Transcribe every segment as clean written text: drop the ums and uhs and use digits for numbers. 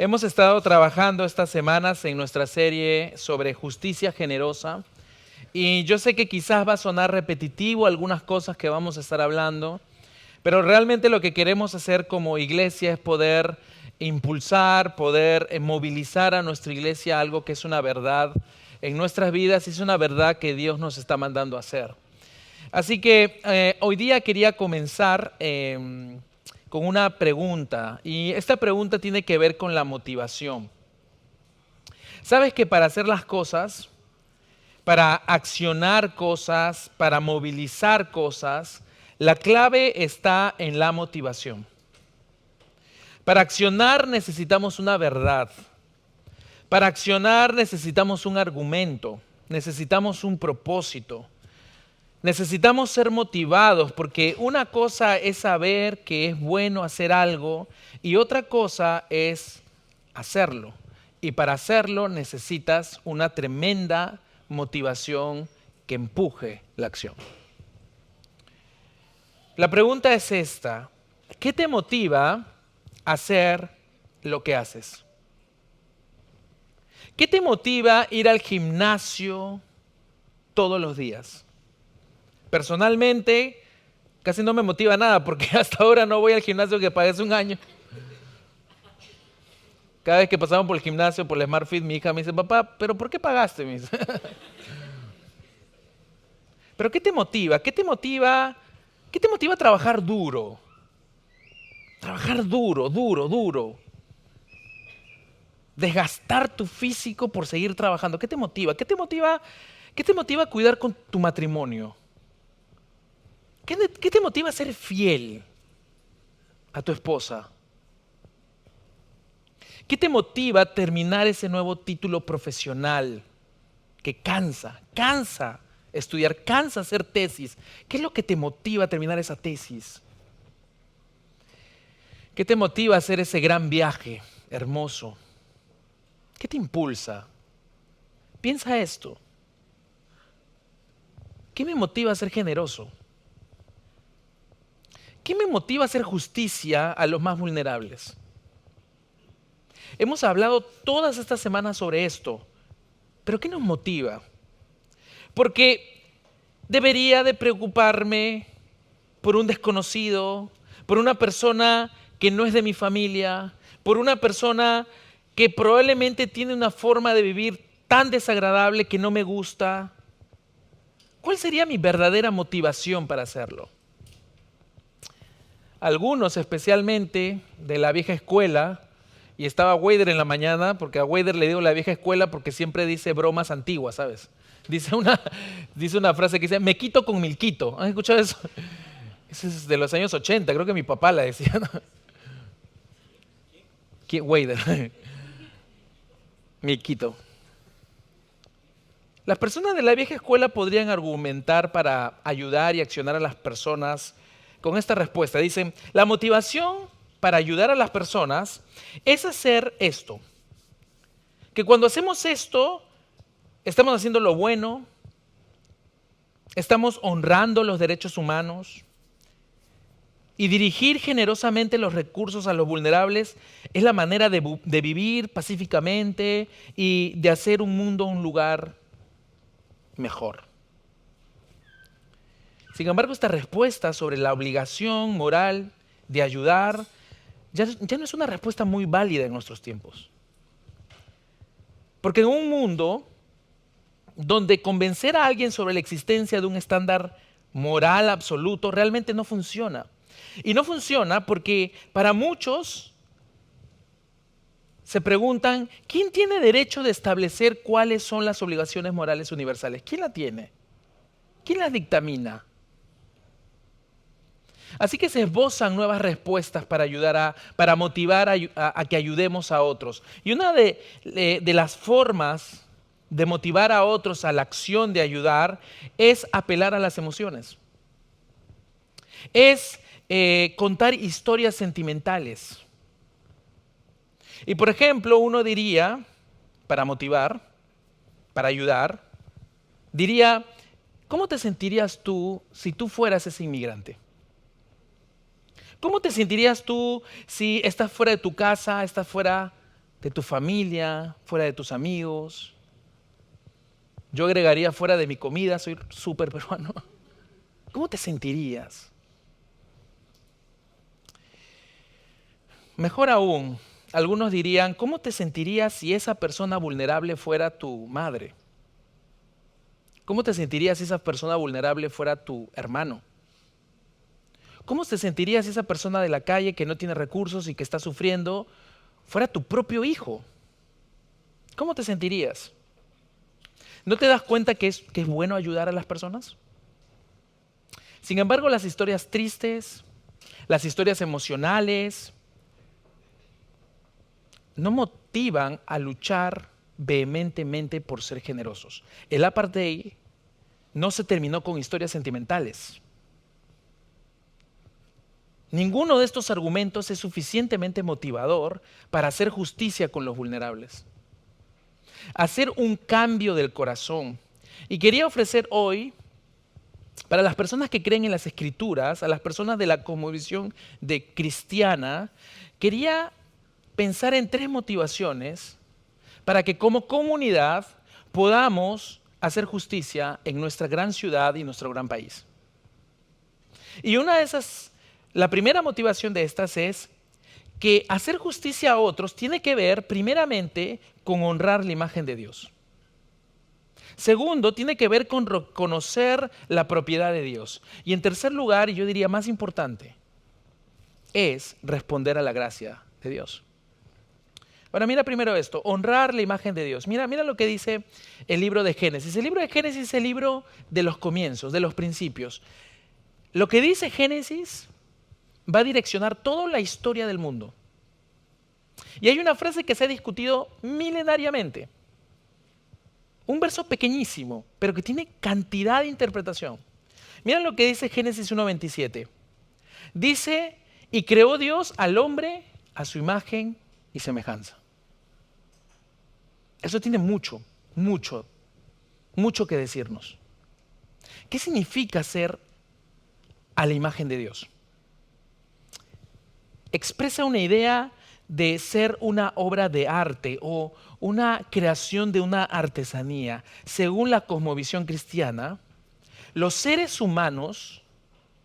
Hemos estado trabajando estas semanas en nuestra serie sobre justicia generosa y yo sé que quizás va a sonar repetitivo algunas cosas que vamos a estar hablando, pero realmente lo que queremos hacer como iglesia es poder impulsar, poder movilizar a nuestra iglesia a algo que es una verdad en nuestras vidas y es una verdad que Dios nos está mandando a hacer. Así que hoy día quería comenzar con una pregunta y esta pregunta tiene que ver con la motivación. ¿Sabes que para hacer las cosas, para accionar cosas, para movilizar cosas, la clave está en la motivación? Para accionar necesitamos una verdad. Para accionar necesitamos un argumento, necesitamos un propósito. Necesitamos ser motivados porque una cosa es saber que es bueno hacer algo y otra cosa es hacerlo. Y para hacerlo necesitas una tremenda motivación que empuje la acción. La pregunta es esta: ¿qué te motiva a hacer lo que haces? ¿Qué te motiva a ir al gimnasio todos los días? Personalmente, casi no me motiva nada porque hasta ahora no voy al gimnasio que pagué hace un año. Cada vez que pasamos por el gimnasio, por el SmartFit, mi hija me dice, papá, ¿pero por qué pagaste? Me dice. ¿Pero qué te motiva? ¿Qué te motiva? ¿Qué te motiva a trabajar duro? Trabajar duro, duro, duro. Desgastar tu físico por seguir trabajando. ¿Qué te motiva? ¿Qué te motiva? ¿Qué te motiva a cuidar con tu matrimonio? ¿Qué te motiva a ser fiel a tu esposa? ¿Qué te motiva a terminar ese nuevo título profesional que cansa estudiar, cansa hacer tesis? ¿Qué es lo que te motiva a terminar esa tesis? ¿Qué te motiva a hacer ese gran viaje hermoso? ¿Qué te impulsa? Piensa esto. ¿Qué me motiva a ser generoso? ¿Qué me motiva a hacer justicia a los más vulnerables? Hemos hablado todas estas semanas sobre esto, pero ¿qué nos motiva? Porque debería de preocuparme por un desconocido, por una persona que no es de mi familia, por una persona que probablemente tiene una forma de vivir tan desagradable que no me gusta. ¿Cuál sería mi verdadera motivación para hacerlo? Algunos, especialmente de la vieja escuela, y estaba Wader en la mañana, porque a Wader le digo la vieja escuela porque siempre dice bromas antiguas, ¿sabes? Dice una frase que dice, me quito con milquito. ¿Han escuchado eso? Eso es de los años 80, creo que mi papá la decía, ¿no? Wader. Milquito. Las personas de la vieja escuela podrían argumentar para ayudar y accionar a las personas con esta respuesta. Dicen, la motivación para ayudar a las personas es hacer esto. Que cuando hacemos esto, estamos haciendo lo bueno, estamos honrando los derechos humanos y dirigir generosamente los recursos a los vulnerables es la manera de vivir pacíficamente y de hacer un mundo un lugar mejor. Sin embargo, esta respuesta sobre la obligación moral de ayudar ya no es una respuesta muy válida en nuestros tiempos. Porque en un mundo donde convencer a alguien sobre la existencia de un estándar moral absoluto realmente no funciona. Y no funciona porque para muchos se preguntan, ¿quién tiene derecho de establecer cuáles son las obligaciones morales universales? ¿Quién la tiene? ¿Quién las dictamina? Así que se esbozan nuevas respuestas para motivar a que ayudemos a otros. Y una de las formas de motivar a otros a la acción de ayudar es apelar a las emociones. Es contar historias sentimentales. Y por ejemplo, uno diría, para motivar, para ayudar, diría, ¿cómo te sentirías tú si tú fueras ese inmigrante? ¿Cómo te sentirías tú si estás fuera de tu casa, estás fuera de tu familia, fuera de tus amigos. Yo agregaría fuera de mi comida, soy súper peruano. ¿Cómo te sentirías? Mejor aún, algunos dirían, ¿cómo te sentirías si esa persona vulnerable fuera tu madre? ¿Cómo te sentirías si esa persona vulnerable fuera tu hermano? ¿Cómo te sentirías si esa persona de la calle que no tiene recursos y que está sufriendo fuera tu propio hijo? ¿Cómo te sentirías? ¿No te das cuenta que es bueno ayudar a las personas? Sin embargo, las historias tristes, las historias emocionales, no motivan a luchar vehementemente por ser generosos. El apartheid no se terminó con historias sentimentales. Ninguno de estos argumentos es suficientemente motivador para hacer justicia con los vulnerables. Hacer un cambio del corazón. Y quería ofrecer hoy, para las personas que creen en las Escrituras, a las personas de la cosmovisión cristiana, quería pensar en 3 motivaciones para que como comunidad podamos hacer justicia en nuestra gran ciudad y nuestro gran país. Y la primera motivación de estas es que hacer justicia a otros tiene que ver primeramente con honrar la imagen de Dios. Segundo, tiene que ver con reconocer la propiedad de Dios. Y en tercer lugar, y yo diría más importante, es responder a la gracia de Dios. Ahora mira primero esto, honrar la imagen de Dios. Mira lo que dice el libro de Génesis. El libro de Génesis es el libro de los comienzos, de los principios. Lo que dice Génesis va a direccionar toda la historia del mundo. Y hay una frase que se ha discutido milenariamente. Un verso pequeñísimo, pero que tiene cantidad de interpretación. Mira lo que dice Génesis 1:27. Dice, y creó Dios al hombre a su imagen y semejanza. Eso tiene mucho que decirnos. ¿Qué significa ser a la imagen de Dios? Expresa una idea de ser una obra de arte o una creación de una artesanía. Según la cosmovisión cristiana, los seres humanos,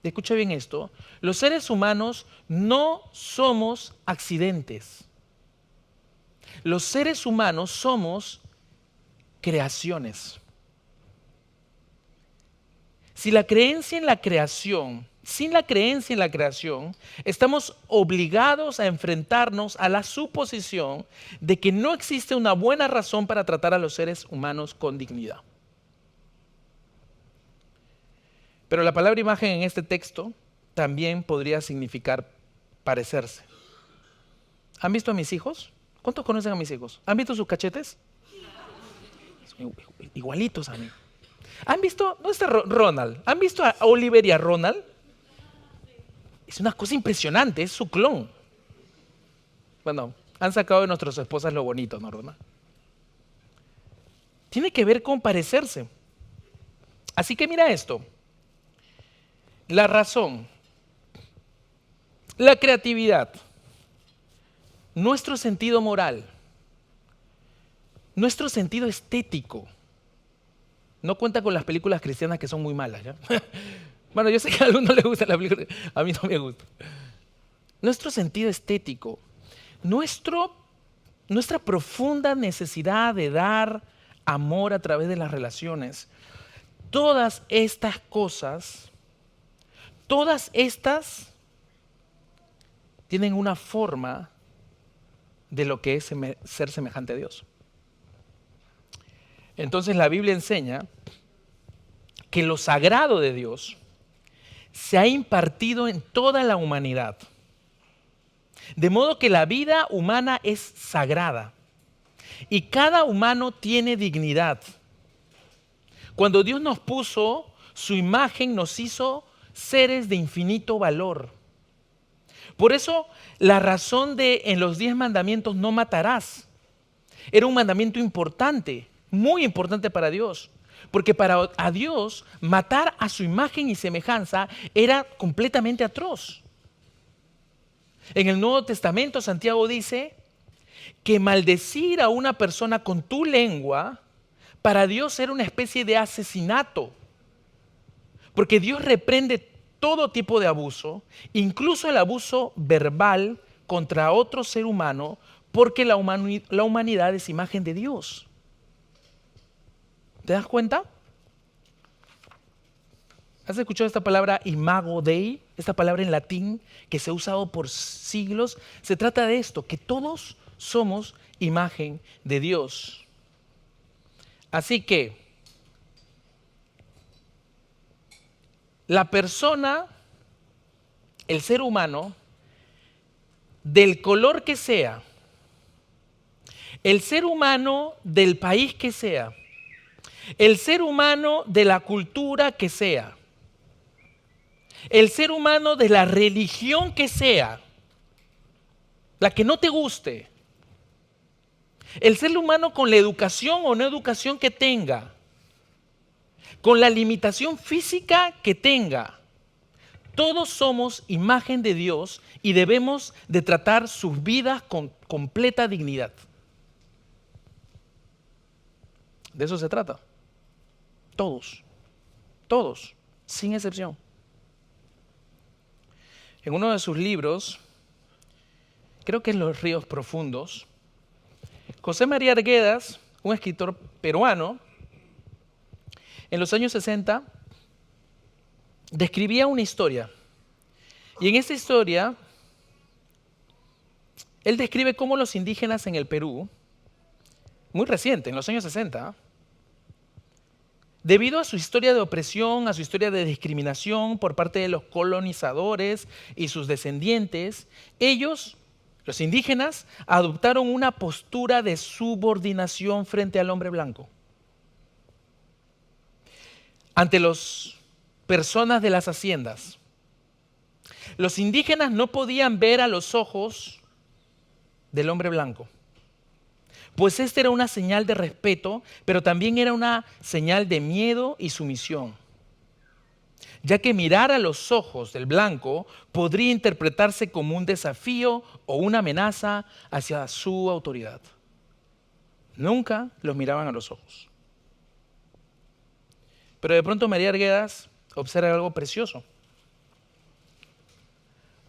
escucha bien esto, los seres humanos no somos accidentes. Los seres humanos somos creaciones. Sin la creencia en la creación, estamos obligados a enfrentarnos a la suposición de que no existe una buena razón para tratar a los seres humanos con dignidad. Pero la palabra imagen en este texto también podría significar parecerse. ¿Han visto a mis hijos? ¿Cuántos conocen a mis hijos? ¿Han visto sus cachetes? Igualitos a mí. ¿Han visto? ¿Dónde está Ronald? ¿Han visto a Oliver y a Ronald? Es una cosa impresionante, es su clon. Bueno, han sacado de nuestras esposas lo bonito, ¿no, Ronald? Tiene que ver con parecerse. Así que mira esto. La razón, la creatividad, nuestro sentido moral, nuestro sentido estético, no cuenta con las películas cristianas que son muy malas, ¿ya? Bueno, yo sé que a algunos les gusta la película, a mí no me gusta. Nuestro sentido estético, nuestra profunda necesidad de dar amor a través de las relaciones, todas estas cosas, tienen una forma de lo que es ser semejante a Dios. Entonces la Biblia enseña que lo sagrado de Dios se ha impartido en toda la humanidad. De modo que la vida humana es sagrada y cada humano tiene dignidad. Cuando Dios nos puso su imagen, nos hizo seres de infinito valor. Por eso la razón de en los 10 mandamientos no matarás era un mandamiento importante, muy importante para Dios. Porque para a Dios matar a su imagen y semejanza era completamente atroz. En el Nuevo Testamento Santiago dice que maldecir a una persona con tu lengua para Dios era una especie de asesinato. Porque Dios reprende todo tipo de abuso, incluso el abuso verbal contra otro ser humano, porque la humanidad es imagen de Dios. ¿Te das cuenta? ¿Has escuchado esta palabra imago Dei? Esta palabra en latín que se ha usado por siglos. Se trata de esto, que todos somos imagen de Dios. Así que la persona, el ser humano, del color que sea, el ser humano del país que sea, el ser humano de la cultura que sea, el ser humano de la religión que sea, la que no te guste, el ser humano con la educación o no educación que tenga, con la limitación física que tenga, todos somos imagen de Dios y debemos de tratar sus vidas con completa dignidad. De eso se trata. Todos, sin excepción. En uno de sus libros, creo que es Los ríos profundos, José María Arguedas, un escritor peruano, en los años 60, describía una historia. Y en esta historia, él describe cómo los indígenas en el Perú, muy reciente, en los años 60, debido a su historia de opresión, a su historia de discriminación por parte de los colonizadores y sus descendientes, ellos, los indígenas, adoptaron una postura de subordinación frente al hombre blanco. Ante las personas de las haciendas, los indígenas no podían ver a los ojos del hombre blanco, pues esta era una señal de respeto, pero también era una señal de miedo y sumisión, ya que mirar a los ojos del blanco podría interpretarse como un desafío o una amenaza hacia su autoridad. Nunca los miraban a los ojos. Pero de pronto María Arguedas observa algo precioso.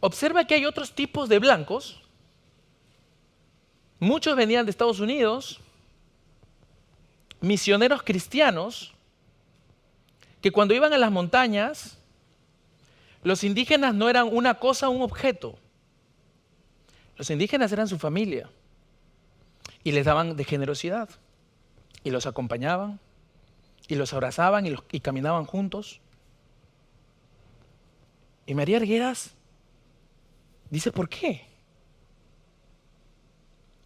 Observa que hay otros tipos de blancos. Muchos venían de Estados Unidos, misioneros cristianos, que cuando iban a las montañas, los indígenas no eran una cosa, un objeto. Los indígenas eran su familia y les daban de generosidad y los acompañaban y los abrazaban y caminaban juntos. Y María Arguedas dice, ¿por qué?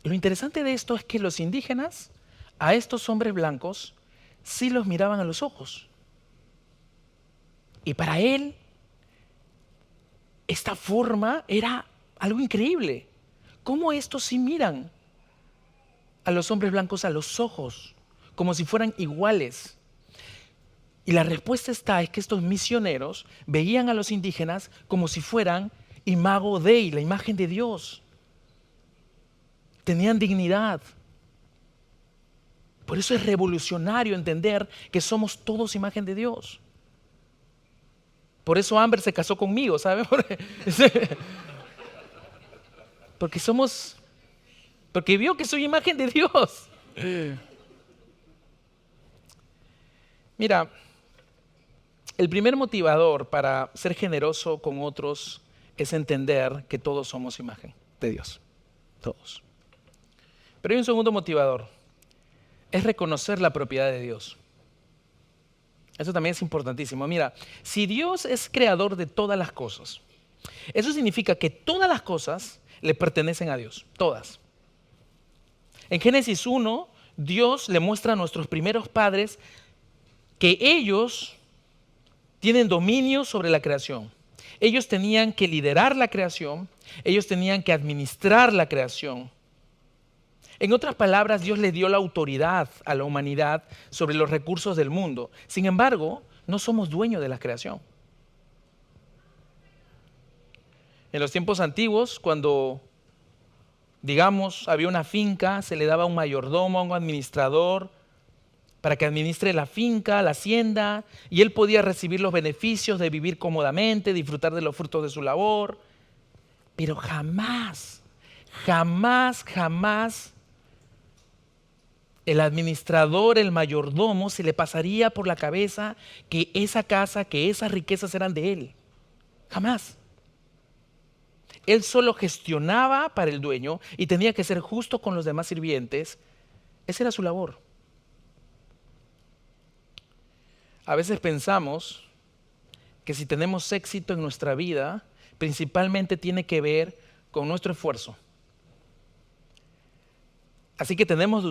Lo interesante de esto es que los indígenas a estos hombres blancos sí los miraban a los ojos. Y para él, esta forma era algo increíble. ¿Cómo estos sí miran a los hombres blancos a los ojos, como si fueran iguales? Y la respuesta es que estos misioneros veían a los indígenas como si fueran imago Dei, la imagen de Dios. Tenían dignidad. Por eso es revolucionario entender que somos todos imagen de Dios. Por eso Amber se casó conmigo, ¿sabes? Porque vio que soy imagen de Dios. Mira, el primer motivador para ser generoso con otros es entender que todos somos imagen de Dios. Todos. Pero hay un segundo motivador. Es reconocer la propiedad de Dios. Eso también es importantísimo. Mira, si Dios es creador de todas las cosas, eso significa que todas las cosas le pertenecen a Dios. Todas. En Génesis 1, Dios le muestra a nuestros primeros padres que ellos tienen dominio sobre la creación. Ellos tenían que liderar la creación, ellos tenían que administrar la creación. En otras palabras, Dios le dio la autoridad a la humanidad sobre los recursos del mundo. Sin embargo, no somos dueños de la creación. En los tiempos antiguos, cuando Digamos, había una finca, se le daba un mayordomo, un administrador, para que administre la finca, la hacienda, y él podía recibir los beneficios de vivir cómodamente, disfrutar de los frutos de su labor. Pero jamás, jamás, jamás el administrador, el mayordomo, se le pasaría por la cabeza que esa casa, que esas riquezas eran de él. Jamás. Él solo gestionaba para el dueño y tenía que ser justo con los demás sirvientes. Esa era su labor. A veces pensamos que si tenemos éxito en nuestra vida, principalmente tiene que ver con nuestro esfuerzo. Así que tenemos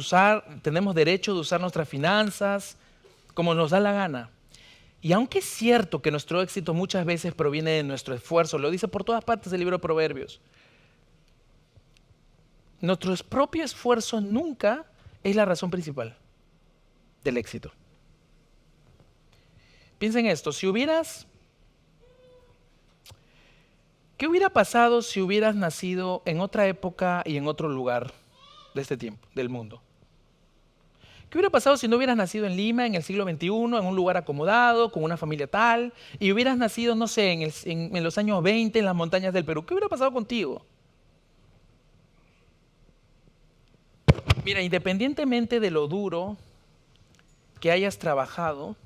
derecho de usar nuestras finanzas como nos da la gana. Y aunque es cierto que nuestro éxito muchas veces proviene de nuestro esfuerzo, lo dice por todas partes el libro de Proverbios, nuestro propio esfuerzo nunca es la razón principal del éxito. Piensa en esto, ¿qué hubiera pasado si hubieras nacido en otra época y en otro lugar de este tiempo, del mundo? ¿Qué hubiera pasado si no hubieras nacido en Lima en el siglo XXI, en un lugar acomodado, con una familia tal, y hubieras nacido, no sé, en los años 20 en las montañas del Perú? ¿Qué hubiera pasado contigo? Mira, independientemente de lo duro que hayas trabajado,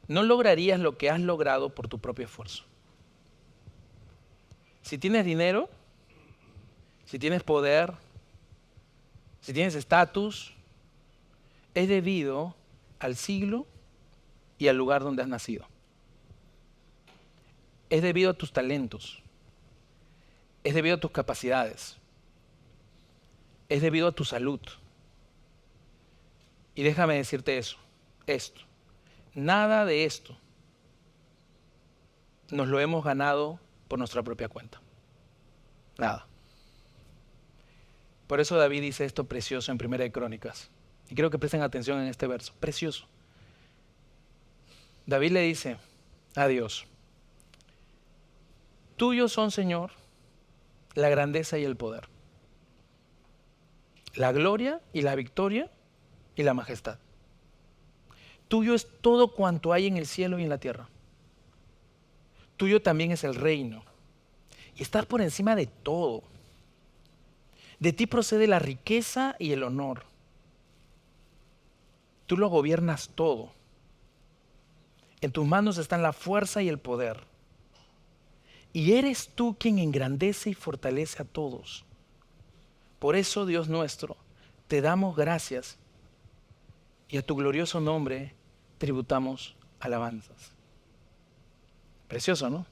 no lograrías lo que has logrado por tu propio esfuerzo. Si tienes dinero, si tienes poder, si tienes estatus, es debido al siglo y al lugar donde has nacido. Es debido a tus talentos. Es debido a tus capacidades. Es debido a tu salud. Y déjame decirte esto. Nada de esto nos lo hemos ganado por nuestra propia cuenta. Nada. Por eso David dice esto precioso en Primera de Crónicas. Y quiero que presten atención en este verso. Precioso. David le dice a Dios: tuyos son, Señor, la grandeza y el poder, la gloria y la victoria y la majestad. Tuyo es todo cuanto hay en el cielo y en la tierra. Tuyo también es el reino. Y estás por encima de todo. De ti procede la riqueza y el honor. Tú lo gobiernas todo. En tus manos están la fuerza y el poder. Y eres tú quien engrandece y fortalece a todos. Por eso, Dios nuestro, te damos gracias y a tu glorioso nombre tributamos alabanzas. Precioso, ¿no?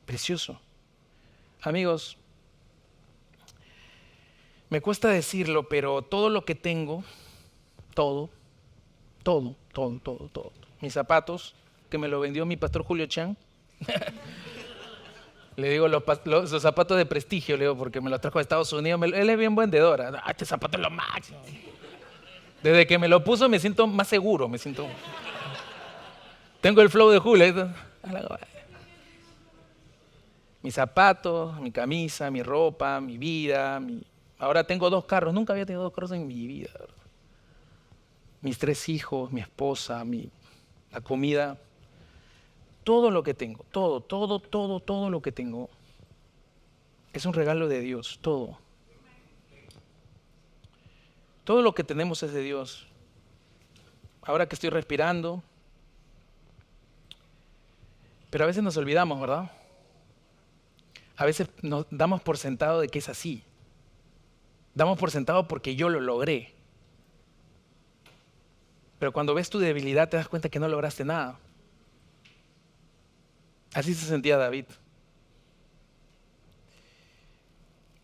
Precioso. Amigos, me cuesta decirlo, pero todo lo que tengo, todo, mis zapatos, que me lo vendió mi pastor Julio Chan, le digo los zapatos de prestigio, le digo, porque me los trajo de Estados Unidos, él es bien vendedor, este zapato es lo máximo. Desde que me lo puso me siento más seguro, tengo el flow de Julio. Mis zapatos, mi camisa, mi ropa, mi vida, ahora tengo 2 carros, nunca había tenido 2 carros en mi vida. Mis 3 hijos, mi esposa, la comida, todo lo que tengo, todo lo que tengo es un regalo de Dios, todo. Todo lo que tenemos es de Dios. Ahora que estoy respirando, pero a veces nos olvidamos, ¿verdad? A veces nos damos por sentado de que es así. Damos por sentado porque yo lo logré. Pero cuando ves tu debilidad te das cuenta que no lograste nada. Así se sentía David.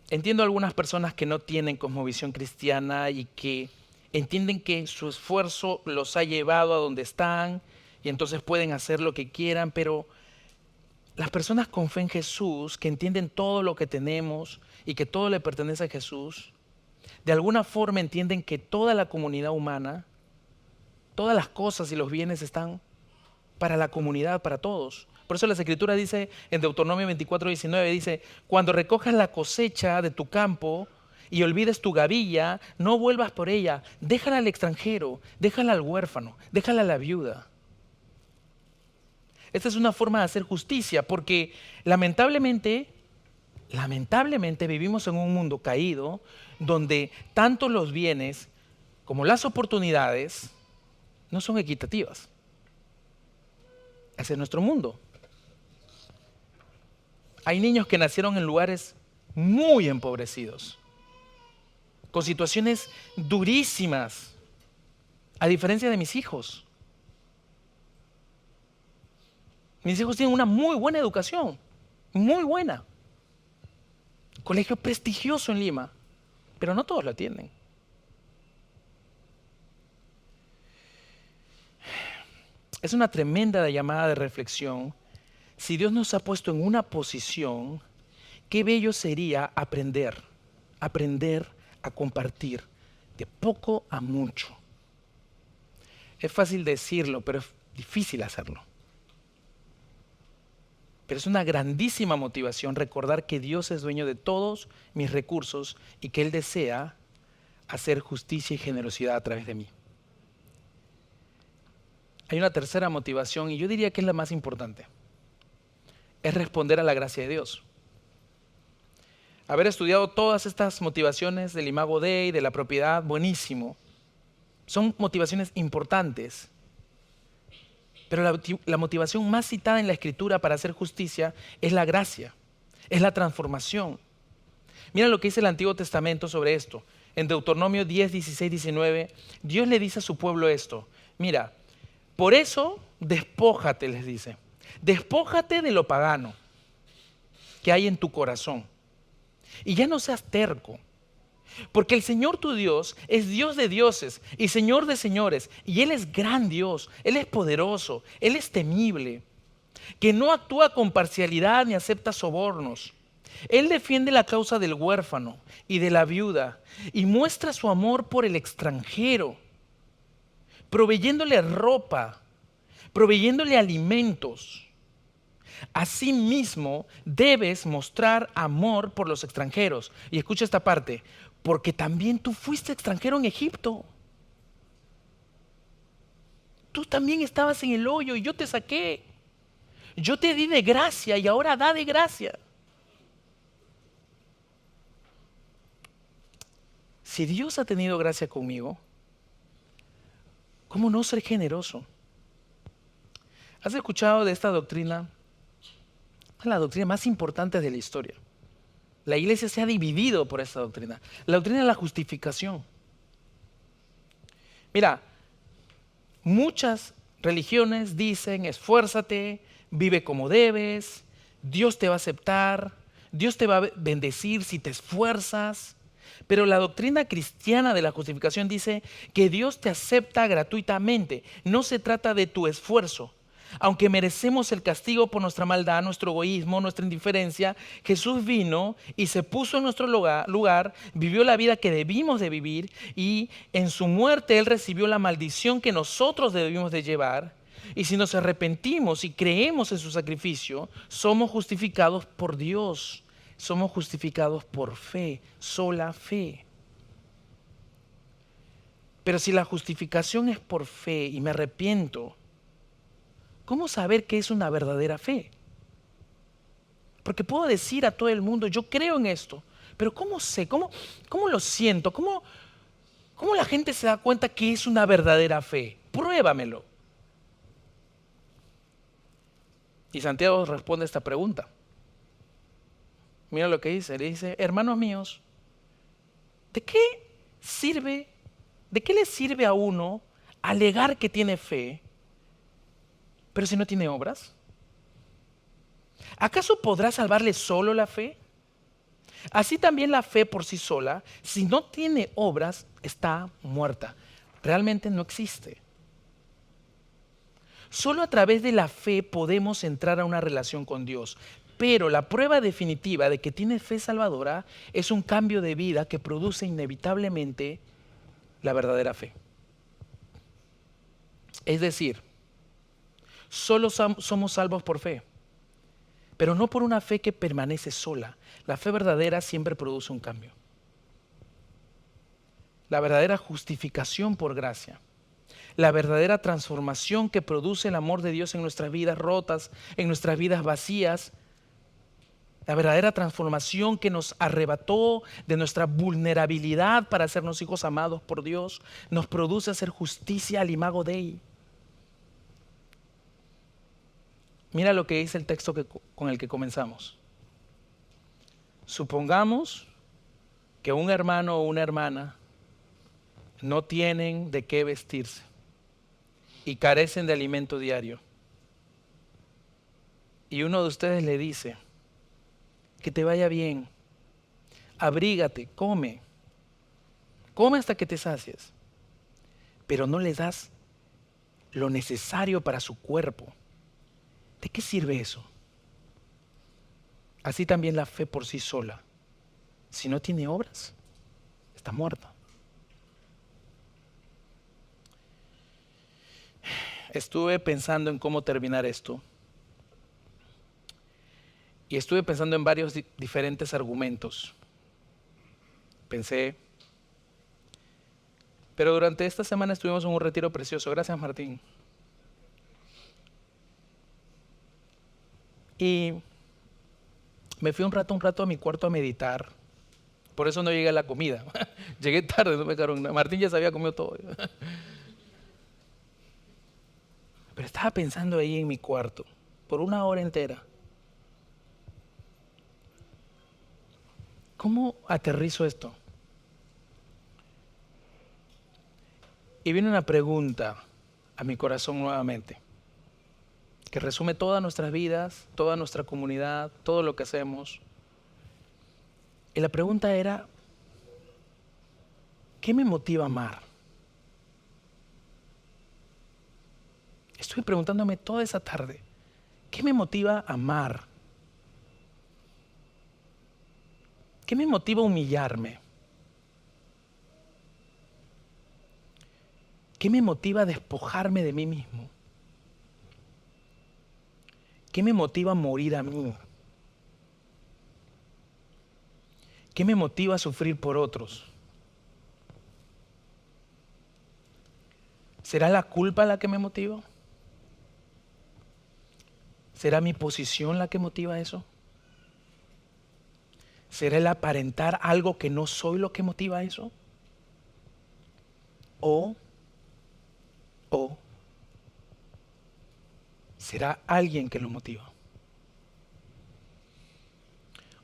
Entiendo a algunas personas que no tienen cosmovisión cristiana y que entienden que su esfuerzo los ha llevado a donde están y entonces pueden hacer lo que quieran, pero las personas con fe en Jesús, que entienden todo lo que tenemos y que todo le pertenece a Jesús, de alguna forma entienden que toda la comunidad humana, todas las cosas y los bienes están para la comunidad, para todos, Por eso las Escrituras dice en Deuteronomio 24:19, dice, cuando recojas la cosecha de tu campo y olvides tu gavilla, no vuelvas por ella, déjala al extranjero, déjala al huérfano, déjala a la viuda. Esta es una forma de hacer justicia porque lamentablemente vivimos en un mundo caído donde tanto los bienes como las oportunidades no son equitativas. Ese es nuestro mundo. Hay niños que nacieron en lugares muy empobrecidos, con situaciones durísimas, a diferencia de mis hijos. Mis hijos tienen una muy buena educación, muy buena. Colegio prestigioso en Lima, pero no todos lo tienen. Es una tremenda llamada de reflexión. Si Dios nos ha puesto en una posición, qué bello sería aprender a compartir de poco a mucho. Es fácil decirlo, pero es difícil hacerlo. Pero es una grandísima motivación recordar que Dios es dueño de todos mis recursos y que Él desea hacer justicia y generosidad a través de mí. Hay una tercera motivación y yo diría que es la más importante. Es responder a la gracia de Dios. Haber estudiado todas estas motivaciones del Imago Dei, de la propiedad, buenísimo. Son motivaciones importantes. Pero la motivación más citada en la Escritura para hacer justicia es la gracia, es la transformación. Mira lo que dice el Antiguo Testamento sobre esto. En Deuteronomio 10, 16, 19, Dios le dice a su pueblo esto. Mira, por eso despójate, les dice. Despójate de lo pagano que hay en tu corazón. Y ya no seas terco. Porque el Señor tu Dios es Dios de dioses y Señor de señores. Y Él es gran Dios, Él es poderoso, Él es temible, que no actúa con parcialidad ni acepta sobornos. Él defiende la causa del huérfano y de la viuda y muestra su amor por el extranjero, proveyéndole ropa, proveyéndole alimentos. Asimismo, debes mostrar amor por los extranjeros. Y escucha esta parte, porque también tú fuiste extranjero en Egipto. Tú también estabas en el hoyo y yo te saqué. Yo te di de gracia y ahora da de gracia. Si Dios ha tenido gracia conmigo, ¿cómo no ser generoso? ¿Has escuchado de esta doctrina? Es la doctrina más importante de la historia. La iglesia se ha dividido por esta doctrina. La doctrina de la justificación. Mira, muchas religiones dicen, esfuérzate, vive como debes, Dios te va a aceptar, Dios te va a bendecir si te esfuerzas. Pero la doctrina cristiana de la justificación dice que Dios te acepta gratuitamente. No se trata de tu esfuerzo. Aunque merecemos el castigo por nuestra maldad, nuestro egoísmo, nuestra indiferencia, Jesús vino y se puso en nuestro lugar, vivió la vida que debimos de vivir y en su muerte Él recibió la maldición que nosotros debimos de llevar. Y si nos arrepentimos y creemos en su sacrificio, somos justificados por Dios. Somos justificados por fe, sola fe. Pero si la justificación es por fe y me arrepiento, ¿cómo saber qué es una verdadera fe? Porque puedo decir a todo el mundo, yo creo en esto, pero ¿cómo sé? ¿Cómo lo siento? ¿Cómo la gente se da cuenta que es una verdadera fe? Pruébamelo. Y Santiago responde a esta pregunta. Mira lo que dice, le dice, hermanos míos, ¿de qué le sirve a uno alegar que tiene fe, pero si no tiene obras? ¿Acaso podrá salvarle solo la fe? Así también la fe por sí sola, si no tiene obras, está muerta. Realmente no existe. Solo a través de la fe podemos entrar a una relación con Dios. Pero la prueba definitiva de que tienes fe salvadora es un cambio de vida que produce inevitablemente la verdadera fe. Es decir, solo somos salvos por fe. pero no por una fe que permanece sola. La fe verdadera siempre produce un cambio. La verdadera justificación por gracia. La verdadera transformación que produce el amor de Dios en nuestras vidas rotas, en nuestras vidas vacías. La verdadera transformación que nos arrebató de nuestra vulnerabilidad para hacernos hijos amados por Dios, nos produce hacer justicia al imago Dei. Mira lo que dice el texto con el que comenzamos. Supongamos que un hermano o una hermana no tienen de qué vestirse y carecen de alimento diario. Y uno de ustedes le dice, que te vaya bien, abrígate, come hasta que te sacies, pero no le das lo necesario para su cuerpo. ¿De qué sirve eso? Así también la fe por sí sola, si no tiene obras, está muerta. Estuve pensando en cómo terminar esto y estuve pensando en varios diferentes argumentos. Pensé, pero durante esta semana estuvimos en un retiro precioso. Gracias, Martín. Y me fui un rato a mi cuarto a meditar. Por eso no llegué a la comida. Llegué tarde, no me quedaron nada. Martín ya se había comido todo. Pero estaba pensando ahí en mi cuarto por una hora entera. ¿Cómo aterrizo esto? Y viene una pregunta a mi corazón nuevamente, que resume todas nuestras vidas, toda nuestra comunidad, todo lo que hacemos. Y la pregunta era, ¿qué me motiva a amar? Estuve preguntándome toda esa tarde, ¿qué me motiva a amar? ¿Qué me motiva a humillarme? ¿Qué me motiva a despojarme de mí mismo? ¿Qué me motiva a morir a mí? ¿Qué me motiva a sufrir por otros? ¿Será la culpa la que me motiva? ¿Será mi posición la que motiva eso? ¿Será el aparentar algo que no soy lo que motiva eso? ¿O será alguien que lo motiva?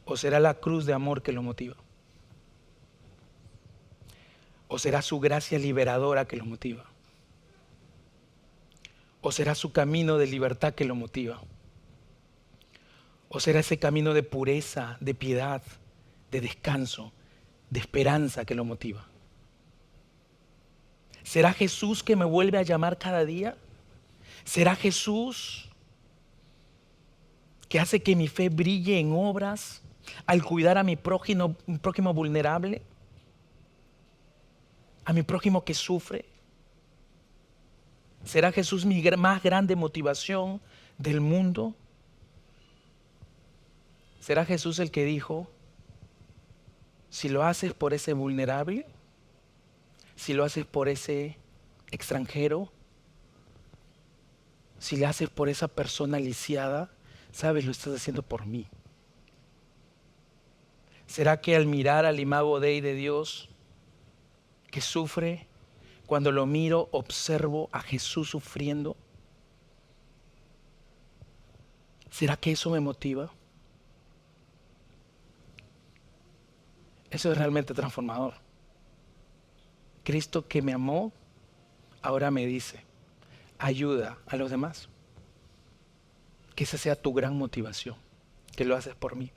¿O será la cruz de amor que lo motiva? ¿O será su gracia liberadora que lo motiva? ¿O será su camino de libertad que lo motiva? ¿O será ese camino de pureza, de piedad, de descanso, de esperanza que lo motiva? ¿Será Jesús que me vuelve a llamar cada día? ¿Será Jesús que hace que mi fe brille en obras al cuidar a mi prójimo vulnerable? ¿A mi prójimo que sufre? ¿Será Jesús mi más grande motivación del mundo? ¿Será Jesús el que dijo, si lo haces por ese vulnerable, si lo haces por ese extranjero, si lo haces por esa persona lisiada, sabes, lo estás haciendo por mí? ¿Será que al mirar al imago Dei de Dios que sufre, cuando lo miro observo a Jesús sufriendo? ¿Será que eso me motiva? Eso es realmente transformador. Cristo que me amó, ahora me dice, ayuda a los demás. Que esa sea tu gran motivación, que lo haces por mí.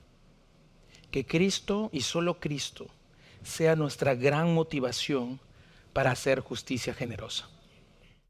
Que Cristo y solo Cristo sea nuestra gran motivación para hacer justicia generosa.